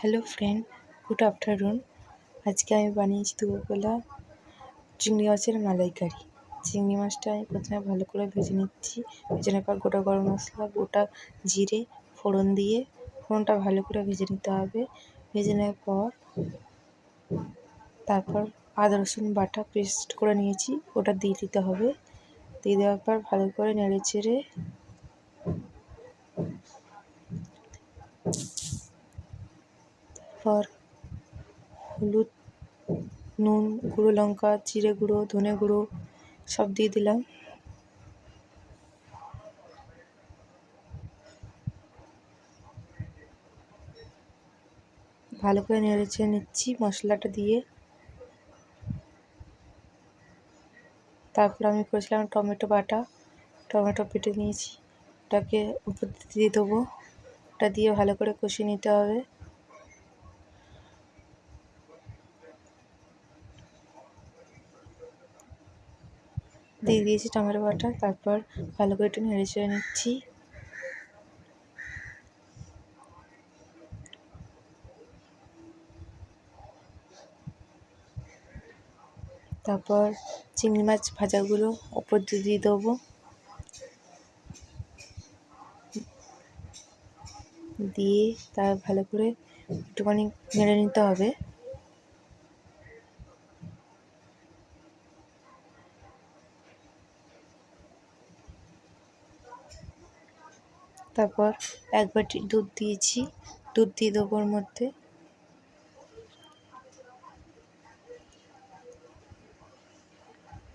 Hello friend, good afternoon. আজকে আমি বানিয়েছি দুপুরবেলা চিংড়ি মাছের মালাইকারি। চিংড়ি মাছটা আমি প্রথমে ভালো করে ভেজে নিচ্ছি। ভেজে নেওয়ার পর গোটা গরম মশলা, গোটা জিরে ফোড়ন দিয়ে ফোড়নটা ভালো করে ভেজে নিতে হবে। ভেজে নেওয়ার পর তারপর আদা রসুন বাটা পেস্ট করে নিয়েছি, ওটা দিয়ে দিতে হবে। দিয়ে দেওয়ার পর ভালো করে নেড়ে চেড়ে তারপর হলুদ, নুন, গুঁড়ো লঙ্কা, জিরে গুঁড়ো, ধনে গুঁড়ো সব দিয়ে দিলাম। ভালো করে নেড়ে চেড়ে নিচ্ছি মশলাটা দিয়ে। তারপর আমি করেছিলাম টমেটো বাটা, টমেটো কেটে নিয়েছি, ওটাকে উপর দিয়ে দেবো। ওটা দিয়ে ভালো করে কষিয়ে নিতে হবে। দিয়ে দিয়েছি টমেটো বাটা, তারপর ভালো করে একটু নেড়ে চেড়ে নিচ্ছি। তারপর চিংড়ি মাছ ভাজাগুলো ওপর দিয়ে দেবো। দিয়ে তার ভালো করে একটুখানি নেড়ে নিতে হবে। তারপর এক বাটি দুধ দিয়েছি, দুধ দিয়ে দেবো ওর মধ্যে।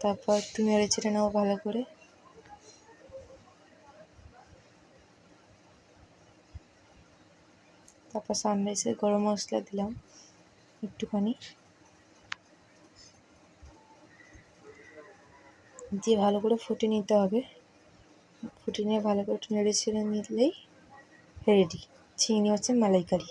তারপর একটু নেড়ে চেড়ে নেবো ভালো করে। তারপর সামনে এসে গরম মশলা দিলাম একটুখানি, দিয়ে ভালো করে ফুটিয়ে নিতে হবে। ফুটিয়ে নিয়ে ভালো করে একটু নেড়ে ছেড়ে নিলেই রেডি চিংড়ি মাছের মালাইকারি।